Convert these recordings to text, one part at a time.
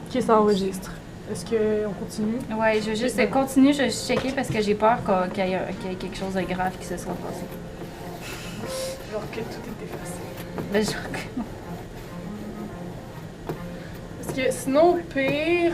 Ok, ça enregistre. Est-ce qu'on continue? Ouais, je veux juste continuer, je vais juste checker parce que j'ai peur qu'il y ait quelque chose de grave qui se soit passé. Genre que tout est effacé. Ben, genre... Parce que sinon, au pire...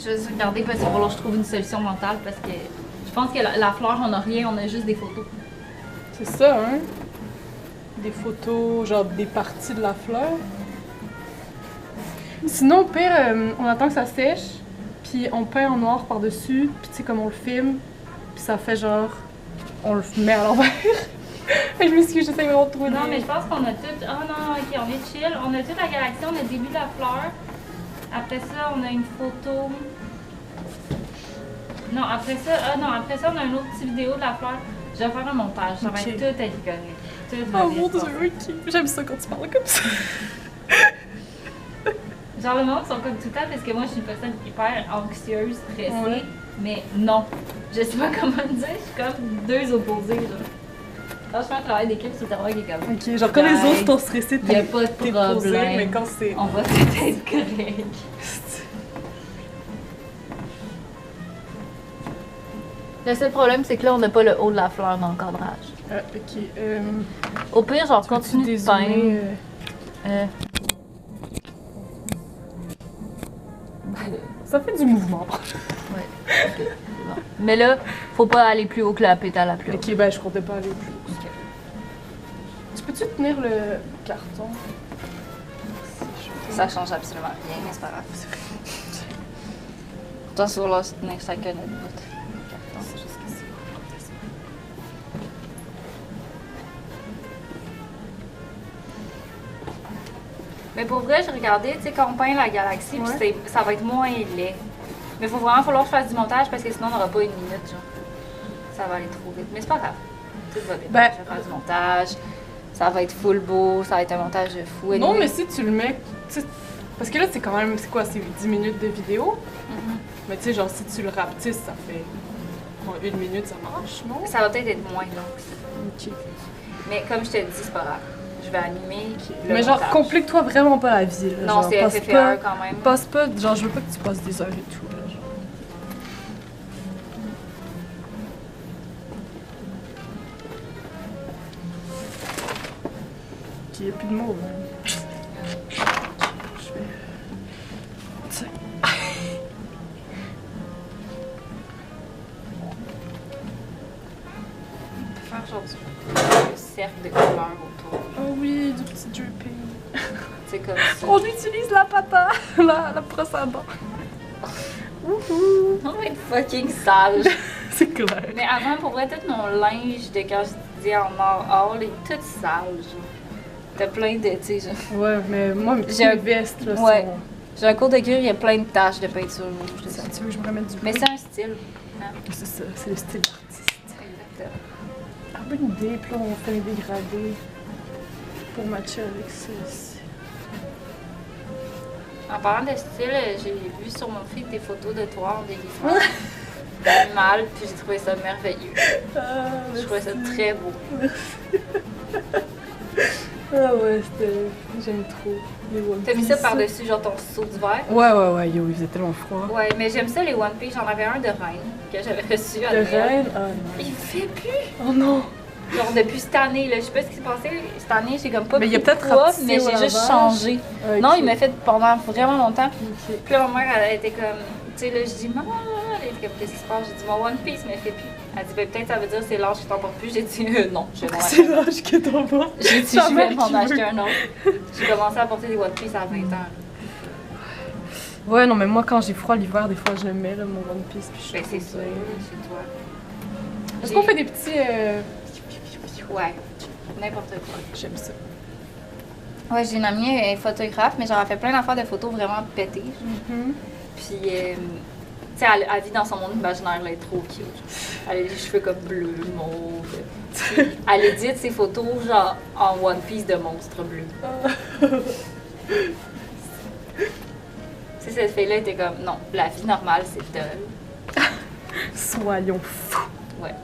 Je vais juste regarder parce qu'il va falloir que je trouve une solution mentale parce que je pense que la fleur, on n'a rien, on a juste des photos. C'est ça, hein? Des photos, genre des parties de la fleur. Sinon, au pire, on attend que ça sèche, puis on peint en noir par-dessus, puis tu sais, comme on le filme, puis ça fait genre... On le met à l'envers. Je m'excuse, j'essaie vraiment de trouver. Non, mais je pense qu'on a tout... Oh non, ok, on est chill. On a toute la galaxie, on a le début de la fleur. Après ça, on a une photo... Non, après ça, on a une autre petite vidéo de la fleur. Je vais faire un montage, ça va être tout édicolé. Tout va Oh bien mon se passer. dieu, ok. J'aime ça quand tu parles comme ça. Genre, le monde sont comme tout le temps parce que moi, je suis une personne hyper anxieuse, stressée. Ouais. Mais non, je sais pas comment le dire, je suis comme deux opposés, genre. Quand je fais un travail d'équipe, c'est le travail qui est comme... Ok, genre quand les autres sont stressés, y a pas de t'es problème. posé, mais quand c'est... On va peut-être être correct. Le seul problème, c'est que là, on n'a pas le haut de la fleur dans le cadrage. Ok, Au pire, genre, continue de peindre. Ça fait du mouvement. Ouais, ok, c'est bon. Mais là, faut pas aller plus haut que la pétale la plus haut. Ok, ben je comptais pas aller plus haut. Ok. Tu peux-tu tenir le carton? Ça change absolument rien, mais c'est pas grave. Toi, sur là, tenir chacun notre bout. C'est juste que c'est... Mais pour vrai, j'ai regardé, tu sais, quand on peint la galaxie, puis Ouais. ça va être moins laid. Mais il faut vraiment falloir que je fasse du montage parce que sinon, on n'aura pas une minute, genre. Ça va aller trop vite. Mais c'est pas grave. Tout va bien. Ben- Je vais faire du montage. Ça va être full beau. Ça va être un montage de fou. Non, anyway. mais si tu le mets... tu sais, parce que là, c'est quand même... C'est quoi? C'est 10 minutes de vidéo? Mhm. Mais tu sais, genre, si tu le rapetisses, ça fait... En 1 minute, ça marche, non? Ça va peut-être être moins long. Ok. Mais comme je te dis, c'est pas grave. Je vais animer le Mais genre, montage. complique-toi vraiment pas la vie, là. Non, Genre, c'est passe FFR quand même. Passe pas... Genre, je veux pas que tu passes des heures et tout, là, genre. Ok, y'a plus de mots, hein. Je vais... Tiens. Faire genre du cercle de couleurs autour. Oh oui, du petit dripping. C'est comme ça. On utilise la pata, la brosse à dents. Wouhou. On va être fucking sale. C'est clair. Mais avant, pour vrai, tout mon linge de quand j'étudiais en art hall est tout sale, genre. T'as plein de, tu sais, genre. Ouais, mais moi, J'ai j'ai un- un veste, là, Ouais. sont- J'ai un cours de cuir, il y a plein de taches de peinture rouge. Ça, tu veux que je me remette du Mais bleu? c'est un style. Hein? C'est ça, c'est le style artiste. Exactement. Ah, bonne idée, puis là, on fait un dégradé pour matcher avec ça ici. En parlant de style, j'ai vu sur mon feed des photos de toi en déguisement d'animal, puis j'ai trouvé ça merveilleux. Ah, Je trouvais ça très beau. Ah ouais, c'était... J'aime trop les One T'as mis Piece. ça par-dessus, genre ton seau d'hiver? Ouais, yo, il faisait tellement froid. Ouais, mais j'aime ça les One Piece. J'en avais un de reine que j'avais reçu à Le Noël. reine? Ah non. Il fait plus! Oh non! Genre depuis cette année, là, je sais pas ce qui s'est passé. Cette année, j'ai comme pas Mais il a pris de peut-être poids, rapetissé mais au j'ai juste lavage. changé. Ok. Non, il m'a fait pendant vraiment longtemps. Ok. Puis là, ma mère, elle était comme, tu sais, là, je dis, maman, elle était comme, qu'est-ce qui se passe? J'ai dit, mon One Piece, mais il fait plus. Elle dit, ben, peut-être ça veut dire c'est l'âge qui t'en porte plus. J'ai dit, non, je vais m'en C'est acheter. l'âge que t'en vas. J'ai dit, Ta je mère vais m'en qui acheter veut. un autre. J'ai commencé à porter des One Piece à 20 ans. Ouais, non, mais moi, quand j'ai froid l'hiver, des fois, je le mets, là, mon One Piece, puis je Ben, c'est trouve sûr, ça. chez toi. Est-ce qu'on fait des petits... Ouais, n'importe quoi. J'aime ça. Ouais, j'ai une amie photographe, mais j'aurais fait plein d'affaires de photos vraiment pétées. Mhm. Puis Tu sais, elle vit dans son monde imaginaire, elle est trop cute. Elle a les cheveux comme bleus, mauve. Elle édite ses photos, genre, en One Piece de monstre bleu. Tu sais, cette fille-là était comme, non, la vie normale, c'est dull. Soyons fous. Ouais.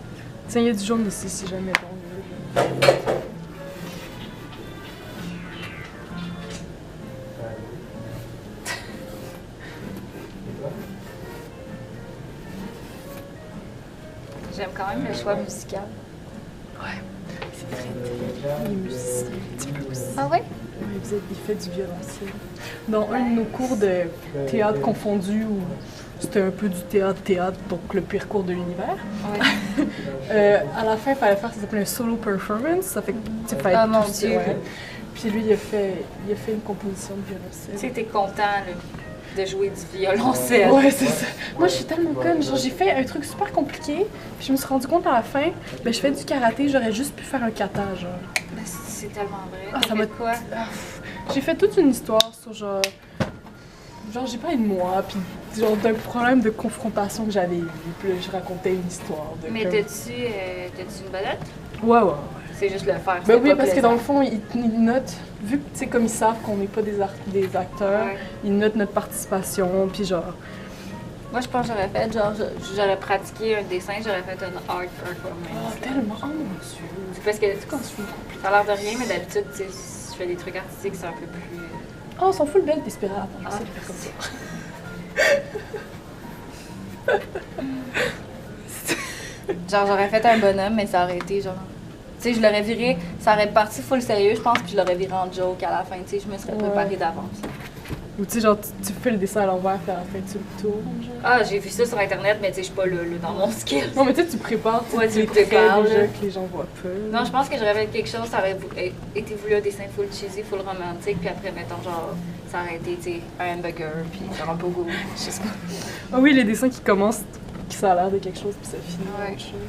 Tiens, il y a du jaune ici, si jamais on veut. J'aime quand même le choix musical. Ouais, c'est très terrible. Les musiciens, un petit peu aussi. Ah ouais? Ouais, il fait du violoncelle. Dans un de nos cours de théâtre confondu, où c'était un peu du théâtre, donc le pire cours de l'univers. Ouais. À la fin, il fallait faire, ça s'appelait un solo performance, ça fait que tu fallait Ah, mon pousser, Dieu. ouais. Puis lui, il a fait une composition de violoncelle. Tu sais, t'es content là, de jouer du violoncelle. Ouais, c'est ça. Moi, je suis tellement conne. Genre, j'ai fait un truc super compliqué, puis je me suis rendu compte à la fin, ben, je fais du karaté, j'aurais juste pu faire un kata, genre. Ben, c'est tellement vrai. Ah, T'as ça fait m'a- quoi? J'ai fait toute une histoire sur genre. Genre, j'ai parlé de moi, puis genre d'un problème de confrontation que j'avais eu, puis là, je racontais une histoire. De Mais comme- t'as-tu une vedette? Ouais. C'est juste le faire. Ben c'était oui, pas parce que plaisant. dans le fond, ils notent, vu que, tu sais, comme ils savent qu'on n'est pas des acteurs, Ouais. ils notent notre participation, puis genre. Moi, je pense que j'aurais fait, genre, j'aurais pratiqué un dessin, j'aurais fait un art Oh, performance. tellement. Oh mon Dieu. C'est parce que Quand je suis compliquée. ça a l'air de rien, mais d'habitude, tu sais, si je fais des trucs artistiques, c'est un peu plus. Oh, elles sont full belles, tes spirales. Attends, Ah, j'essaie de faire comme ça. Genre, j'aurais fait un bonhomme, mais ça aurait été genre. Tu sais, je l'aurais viré, ça aurait parti full sérieux, je pense, puis je l'aurais viré en joke à la fin, tu sais, je me serais préparée d'avance. Ou tu sais, genre, tu fais le dessin à l'envers, puis à la fin, tu le tournes, genre. Ah, j'ai vu ça sur internet, mais tu sais, je suis pas là, dans mon skill. Non, mais tu sais, tu prépares, Ouais, tu les le prépares, traits déjà là. que les gens voient pas. Non, je pense que j'aurais fait quelque chose, ça aurait été voulu un dessin full cheesy, full romantique, puis après, mettons, genre, ça aurait été, tu sais, un hamburger, puis genre un pogo, je sais pas. Ah oui, les dessins qui commencent, qui ça a l'air de quelque chose, puis ça finit Ouais. autre chose.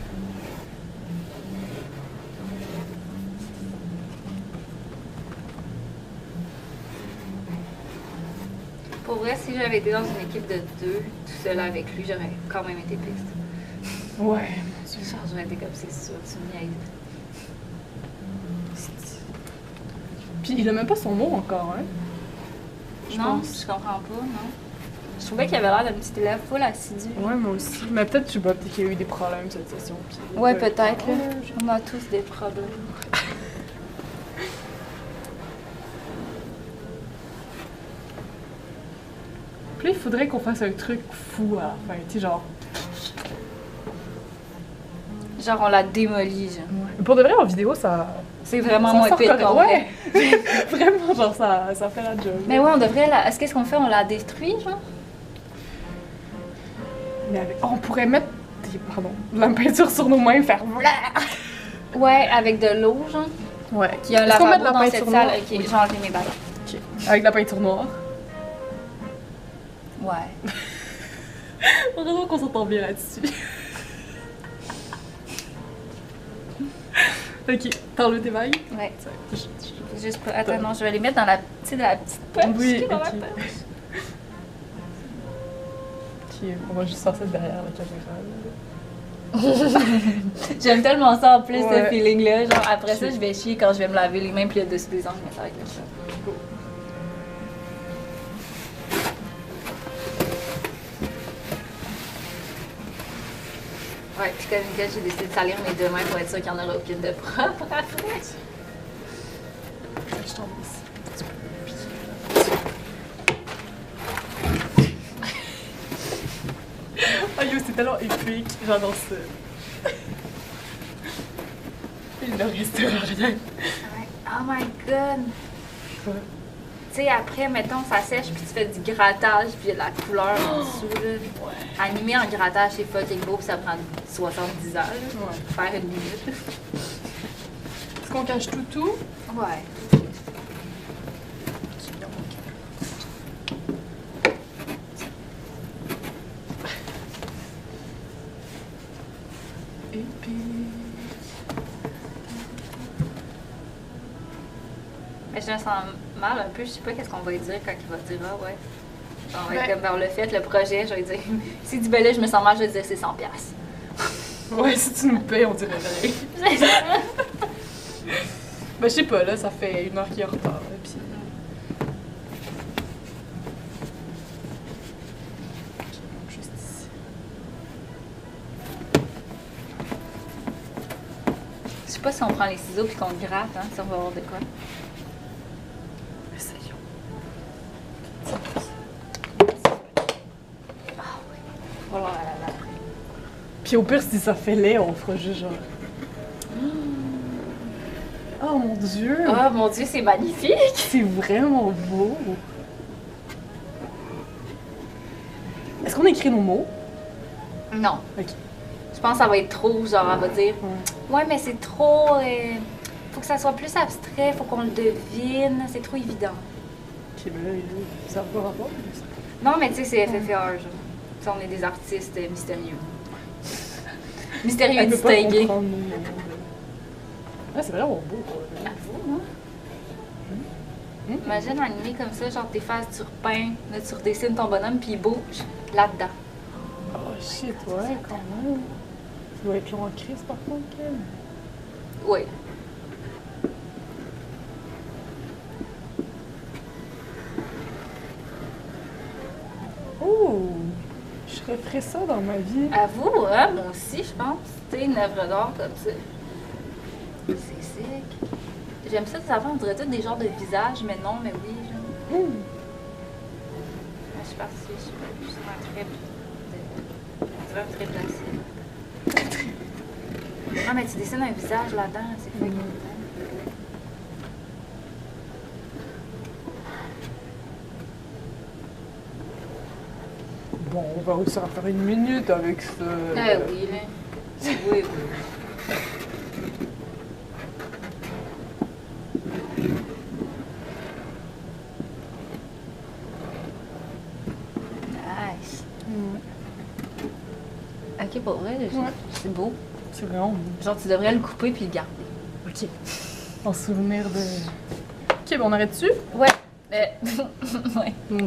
Pour vrai, si j'avais été dans une équipe de 2, tout seul avec lui, j'aurais quand même été piste. Ouais, mon Dieu. Genre, j'aurais été comme, c'est sûr, tu me niaises. Puis il a même pas son mot encore, hein? Je Non, pense. je comprends pas, non. Je trouvais qu'il avait l'air d'un petit élève full assidu. Ouais, moi aussi. Mais peut-être, je sais pas, peut-être qu'il y a eu des problèmes cette session. Puis Ouais, peut-être, là. On a tous des problèmes. Puis là, il faudrait qu'on fasse un truc fou à la fin, tu sais, genre. Genre, on l'a démoli, genre. Mais pour de vrai, en vidéo, ça. C'est vraiment ça moins sort pire correct. qu'on Ouais! Vraiment, genre, ça fait la job. Mais ouais, on devrait la. Est-ce qu'est-ce qu'on fait? On la détruit, genre? Mais on pourrait mettre de la peinture sur nos mains et faire. Ouais, avec de l'eau, genre. Ouais. Qui a un Est-ce qu'on met lavabo de la dans peinture cette noire? salle. Ok, Oui. j'ai enlevé mes balles. Ok. Avec de la peinture noire. Ouais. Heureusement qu'on s'entend bien là-dessus. Ok, t'enlèves tes bagues? Ouais. Je- Juste pas. Attends, non, je vais les mettre dans la, tu sais, dans la petite poche. Oui, qui est dans ma ok. poche. Ok, on va juste sortir derrière la caméra. J'aime tellement ça en plus, Ouais. ce feeling-là. Genre, après ça, Ok. je vais chier quand je vais me laver les mains, puis le dessus des ongles, mais ça va être comme ça. Ouais, puis comme Nicole, j'ai décidé de salir mes deux mains pour être sûre qu'il n'y en aura aucune de propre après. Je t'en laisse. Ah yo, c'est tellement épique, j'adore ça. Il ne restera rien. Ouais. Oh my god! Ouais. Tu sais, après, mettons, ça sèche, puis tu fais du grattage, puis il y a de la couleur en dessous, là. Animer en grattage, c'est fucking beau, puis ça prend 70 heures, là. Ouais. Faire une minute. Est-ce qu'on cache tout? Ouais. Épique. Mais je me sens mal un peu, je sais pas qu'est-ce qu'on va lui dire quand il va dire ah ouais. On va être comme, ben, on l'a fait, le projet, je vais dire. S'il dit, ben là, je me sens mal, je vais dire, c'est 100$. Ouais, si tu nous payes, on dirait rien. Ben, je sais pas, là, ça fait 1 heure qu'il est en retard, là, puis... Juste ici. Je sais pas si on prend les ciseaux puis qu'on le gratte, hein, si on va voir de quoi. Essayons. Ah oui. Oh là là là là. Puis au pire, si ça fait laid, on fera juste genre... Oh mon Dieu! Oh mon Dieu, c'est magnifique! C'est vraiment beau! Est-ce qu'on écrit nos mots? Non. Ok. Je pense que ça va être trop, genre, elle va dire ouais, mais c'est trop. Faut que ça soit plus abstrait, faut qu'on le devine, c'est trop évident. Ok, ben là, ça n'a pas rapport. Non, mais tu sais, c'est FFR, genre. Tu sais, on est des artistes mystérieux. Mystérieux et Elle peut pas distingués. comprendre nos mots. Ah, c'est vraiment beau. Avoue, hein? Imagine un animé comme ça, genre t'effaces, tu repeins, là tu redessines ton bonhomme, puis il bouge là-dedans. Oh shit, ouais, quand même. Ça doit être long en crise par contre, Kim. Oui. Oh! Je referais ça dans ma vie. Avoue, hein, moi aussi, je pense. Tu sais, une œuvre d'art comme ça. C'est sick. J'aime ça, des enfants, on dirait tous des genres de visages, mais non, mais oui. Genre. Je suis partie, je suis sur un trip de... un trip d'acide. Non, mais tu dessines un visage là-dedans, c'est fait. Bon, on va réussir à faire 1 minute avec ça. Ah oui, là. Oui, oui. Nice. Ok, pour vrai, c'est beau. C'est vraiment beau. Genre, tu devrais le couper puis le garder. Ok. En souvenir de... Ok, ben on arrête dessus? Ouais. Ouais. Mon